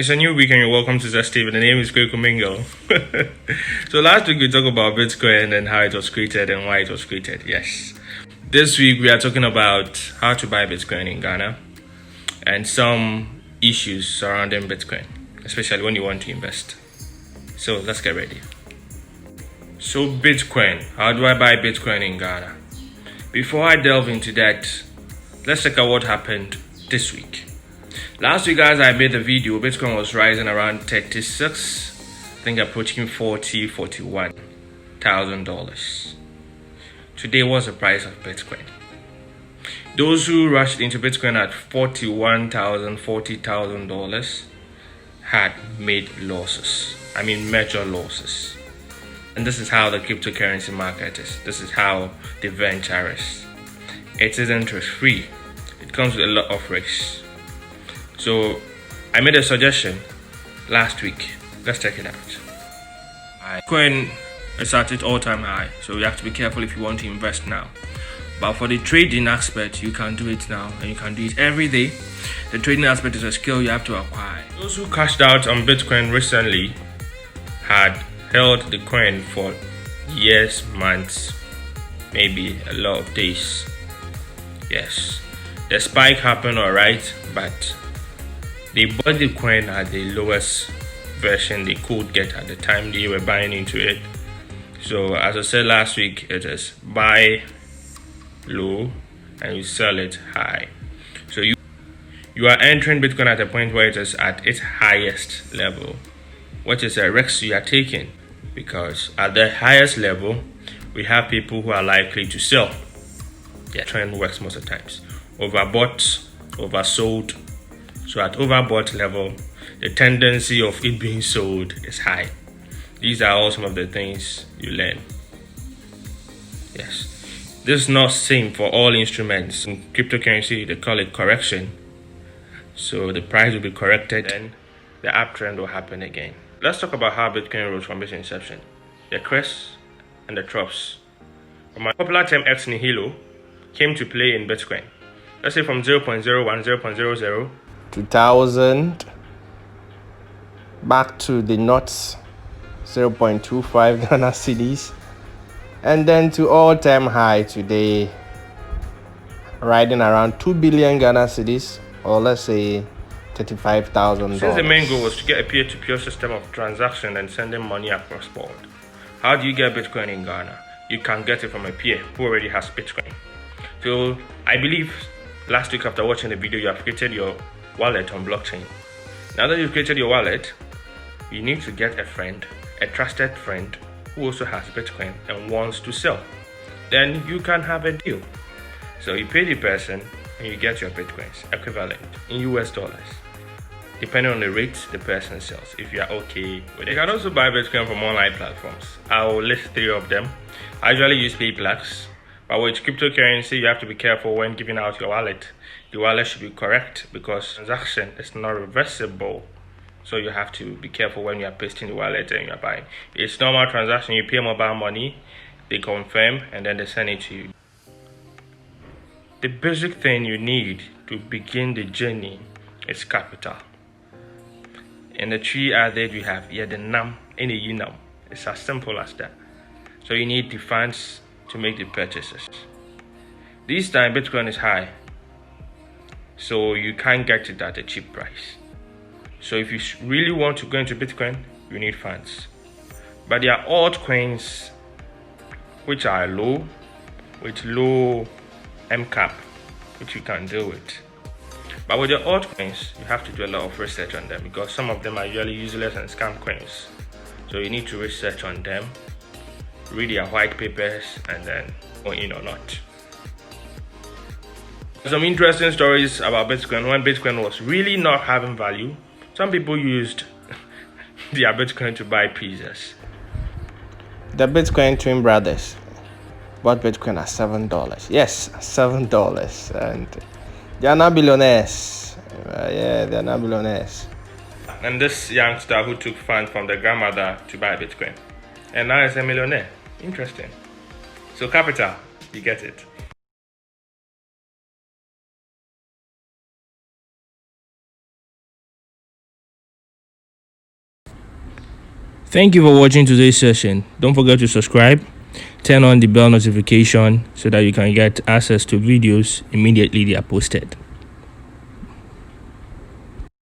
It's a new week and you're welcome to Zesty. The name is Kweku Mingo. So last week we talked about Bitcoin and how it was created and why it was created. Yes. This week we are talking about how to buy Bitcoin in Ghana and some issues surrounding Bitcoin, especially when you want to invest. So let's get ready. So Bitcoin, how do I buy Bitcoin in Ghana? Before I delve into that, let's check out what happened this week. Last week, guys, I made the video. Bitcoin was rising around 36, I think approaching $41,000. Today was the price of Bitcoin. Those who rushed into Bitcoin at $41,000, $40,000 had made losses. I mean, major losses. And this is how the cryptocurrency market is. This is how the venture is. It is interest free. It comes with a lot of risks. So I made a suggestion last week. Let's check it out. Bitcoin is at its all-time high, so you have to be careful if you want to invest now. But for the trading aspect, you can do it now and you can do it every day. The trading aspect is a skill you have to acquire. Those who cashed out on Bitcoin recently had held the coin for years, months, maybe a lot of days. Yes, the spike happened alright, but they bought the coin at the lowest version they could get at the time they were buying into it. So as I said last week, it is buy low and you sell it high. So you are entering Bitcoin at a point where it is at its highest level, which is a risk you are taking, because at the highest level we have people who are likely to sell. Yeah, trend works most of the times. Overbought, oversold. So at overbought level, the tendency of it being sold is high. These are all some of the things you learn. Yes. This is not same for all instruments. In cryptocurrency, they call it correction. So the price will be corrected and the uptrend will happen again. Let's talk about how Bitcoin rose from its inception. The crests and the troughs. From a popular term ex nihilo came to play in Bitcoin. Let's say from 0.01, 0.00, 2000 back to the knots 0.25 Ghana cedis, and then to all-time high today, riding around 2 billion Ghana cedis, or let's say $35,000. Since the main goal was to get a peer-to-peer system of transaction and sending money across board, how do you get Bitcoin in Ghana? You can get it from a peer who already has Bitcoin. So I believe last week after watching the video, you have created your wallet on blockchain. Now that you've created your wallet, you need to get a friend, a trusted friend who also has Bitcoin and wants to sell. Then you can have a deal. So you pay the person and you get your Bitcoins equivalent in US dollars, depending on the rate the person sells, if you are okay with it. You can also buy Bitcoin from online platforms. I will list 3 of them. I usually use PayPlus, but with cryptocurrency, you have to be careful when giving out your wallet. The wallet should be correct because transaction is not reversible. So you have to be careful when you are pasting the wallet and you are buying. It's normal transaction. You pay mobile money, they confirm, and then they send it to you. The basic thing you need to begin the journey is capital. In the 3 added we have the NAM and the UNAM. It's as simple as that. So you need the funds to make the purchases. This time Bitcoin is high, so you can't get it at a cheap price. So if you really want to go into Bitcoin, you need funds. But there are altcoins which are low, with low MCAP, which you can deal with. But with the altcoins, you have to do a lot of research on them because some of them are usually useless and scam coins. So you need to research on them, read their white papers, and then go in or not. Some interesting stories about Bitcoin. When Bitcoin was really not having value, some people used their Bitcoin to buy pizzas. The Bitcoin twin brothers bought Bitcoin at $7. Yes, $7, and they are now billionaires. They are now billionaires. And this youngster who took funds from the grandmother to buy Bitcoin, and now is a millionaire. Interesting. So capital, you get it. Thank you for watching today's session. Don't forget to subscribe, turn on the bell notification so that you can get access to videos immediately they are posted.